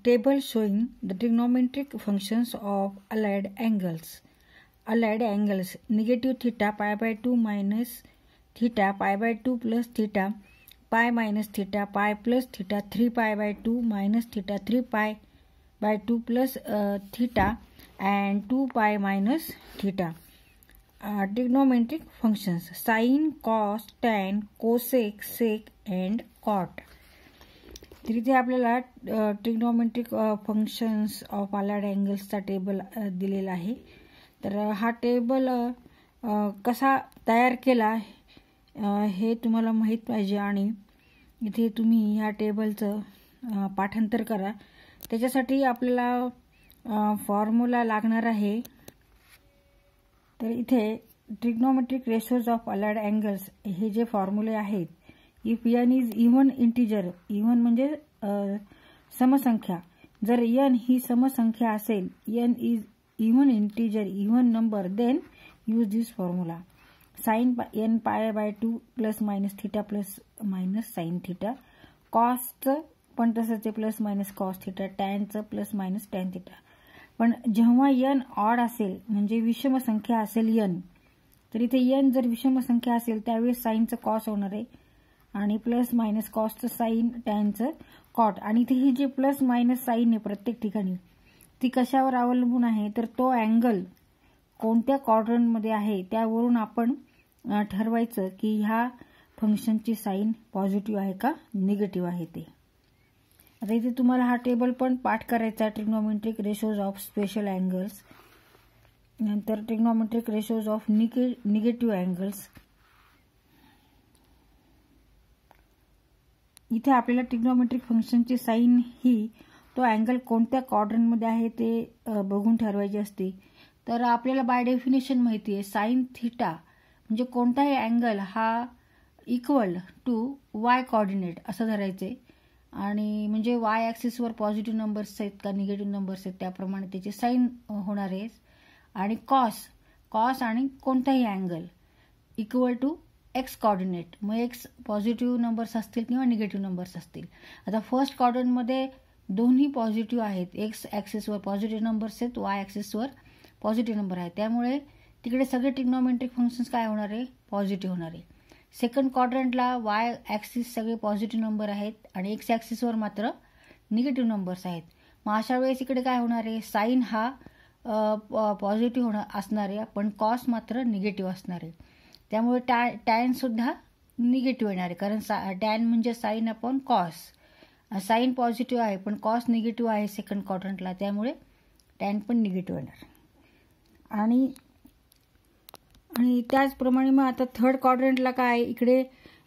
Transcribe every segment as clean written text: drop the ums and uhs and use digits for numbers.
Table showing the trigonometric functions of allied angles. Allied angles: negative theta pi by 2 minus theta pi by 2 plus theta pi minus theta pi plus theta 3 pi by 2 minus theta 3 pi by 2 plus theta and 2 pi minus theta. Trigonometric functions: sine, cos, tan, cosec, sec and cot. तर इथे आपल्याला trigonometric functions of allied अँगल्सचा table दिलेला आहे. तर हा table कसा तयार केला हे तुम्हाला माहीत पाहिजे आणि इथे तुम्ही ह्या टेबलचं पाठांतर करा. त्याच्यासाठी आपल्याला फॉर्म्युला लागणार आहे. तर इथे trigonometric ratios of allied angles हे जे फॉर्म्युले आहेत, if n is even integer, even म्हणजे समसंख्या, जर n ही समसंख्या असेल, n is even integer, even number, then use this formula. Sine n pi by 2 plus minus theta plus minus sine theta, कॉसचं पण तसंच प्लस मायनस कॉस थिटा, टॅनचं प्लस मायनस टॅन थिटा. पण जेव्हा n ऑड असेल म्हणजे विषम संख्या असेल n, तर इथे n जर विषम संख्या असेल त्यावेळेस साइनचं कॉस होणार आहे आणि प्लस मायनस कॉसचं साइन, टॅनचं कॉट. आणि इथे ही जी प्लस मायनस साइन आहे प्रत्येक ठिकाणी ती कशावर अवलंबून आहे, तर तो अँगल कोणत्या क्वाड्रंटमध्ये आहे त्यावरून आपण ठरवायचं की ह्या फंक्शनची साइन पॉझिटिव्ह आहे का निगेटिव्ह आहे ते. आता इथे तुम्हाला हा टेबल पण पाठ करायचा, trigonometric ratios of special angles, नंतर trigonometric ratios of negative angles. इथे आपल्याला ट्रिग्नोमेट्रिक फंक्शनची साइन ही तो अँगल कोणत्या क्वाड्रंटमध्ये आहे ते बघून ठरवायची असते. तर आपल्याला बाय डेफिनेशन माहिती आहे साइन थिटा म्हणजे कोणताही अँगल हा इक्वल टू वाय कोऑर्डिनेट असं धरायचे आणि म्हणजे वाय ॲक्सिसवर पॉझिटिव्ह नंबर्स आहेत का निगेटिव्ह नंबर्स आहेत त्याप्रमाणे त्याची साइन होणार आहे. आणि कॉस आणि कोणताही angle equal to x coordinate, मग एक्स पॉझिटिव्ह नंबर्स असतील किंवा निगेटिव्ह नंबर्स असतील. आता फर्स्ट क्वाड्रंटमध्ये दोन्ही पॉझिटिव्ह आहेत, एक्स ॲक्सिसवर पॉझिटिव्ह नंबर्स आहेत, वाय ॲक्सिसवर पॉझिटिव्ह नंबर आहे, त्यामुळे तिकडे सगळे ट्रिग्नोमेट्रिक फंक्शन्स काय होणार आहे, पॉझिटिव्ह होणार आहे. सेकंड क्वाड्रंटला वाय ॲक्सिस सगळे पॉझिटिव्ह नंबर आहेत आणि एक्स ॲक्सिसवर मात्र निगेटिव्ह नंबर्स आहेत. मग अशा वेळेस इकडे काय होणार आहे, साइन हा पॉझिटिव्ह असणार आहे पण कॉस मात्र निगेटिव्ह असणार आहे. त्यामुळे टॅन सुद्धा निगेटिव्ह येणार आहे, कारण टॅन म्हणजे sine upon cos. Sine positive आहे पण कॉस निगेटिव्ह आहे सेकंड क्वाड्रंटला, त्यामुळे टॅन पण निगेटिव्ह येणार. आणि त्याचप्रमाणे मग आता थर्ड क्वाड्रंटला काय, इकडे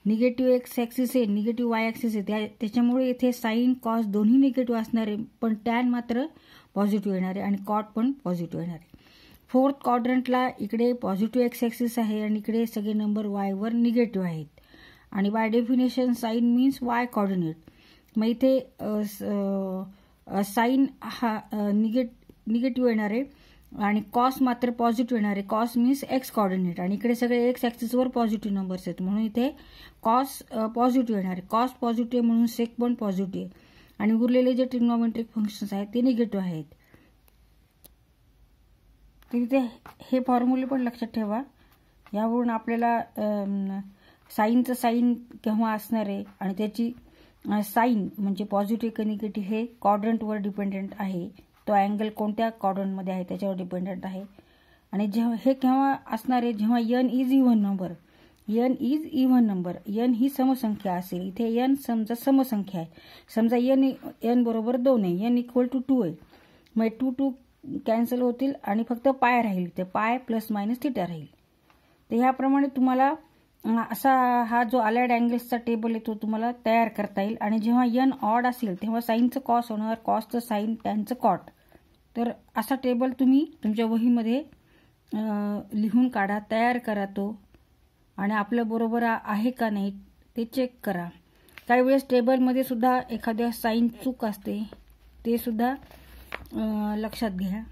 निगेटिव्ह एक्स ॲक्सिस आहे, निगेटिव्ह वाय ॲक्सिस आहे, त्याच्यामुळे इथे साइन कॉस दोन्ही निगेटिव्ह असणार आहे पण टॅन मात्र पॉझिटिव्ह येणार आहे आणि कॉट पण पॉझिटिव्ह येणार आहे. फोर्थ क्वाड्रंटला इकडे पॉझिटिव्ह एक्स ॲक्सिस आहे आणि इकडे सगळे नंबर वायवर निगेटिव्ह आहेत आणि by definition sine means y coordinate. मग इथे साइन हा निगेटिव्ह येणार आहे आणि कॉस मात्र पॉझिटिव्ह येणार आहे. कॉस मीन्स एक्स कोऑर्डिनेट आणि इकडे सगळे एक्स ॲक्सिसवर पॉझिटिव्ह नंबर्स आहेत म्हणून इथे कॉस पॉझिटिव्ह येणार आहे. कॉस पॉझिटिव्ह म्हणून सेक पण पॉझिटिव्ह आहे आणि उरलेले जे ट्रिग्नोमेट्रिक फंक्शन्स आहेत ते निगेटिव्ह आहेत. तर इथे हे फॉर्म्युले पण लक्षात ठेवा. यावरून आपल्याला साइनचं साइन केव्हा असणार आहे आणि त्याची साइन म्हणजे पॉझिटिव्ह का निगेटिव्ह हे क्वाड्रंटवर डिपेंडेंट आहे, तो अँगल कोणत्या क्वाड्रंटमध्ये आहे त्याच्यावर डिपेंडेंट आहे. आणि जेव्हा हे केव्हा असणार आहे, जेव्हा n is even number, n is even number, n ही समसंख्या असेल. इथे n समजा समसंख्या आहे, समजा n बरोबर 2 आहे, n इक्वल टू 2 आहे, मग 2 कॅन्सल होतील आणि फक्त पाय राहील, ते पाय प्लस मायनस थिटा राहील. तर ह्याप्रमाणे तुम्हाला असा हा जो अलाइड अँगल्सचा टेबल आहे तो तुम्हाला तयार करता येईल. आणि जेव्हा n ऑड असेल तेव्हा साइनचं कॉस होणार, कॉसचं साइन, टॅनचं कॉट. तर असा टेबल तुम्ही तुमच्या वहीमध्ये लिहून काढा, तयार करा तो, आणि आपलं बरोबर आहे का नाही ते चेक करा. काही वेळेस टेबलमध्ये सुद्धा एखाद्या साइन चूक असते, ते सुद्धा लक्षात घ्या.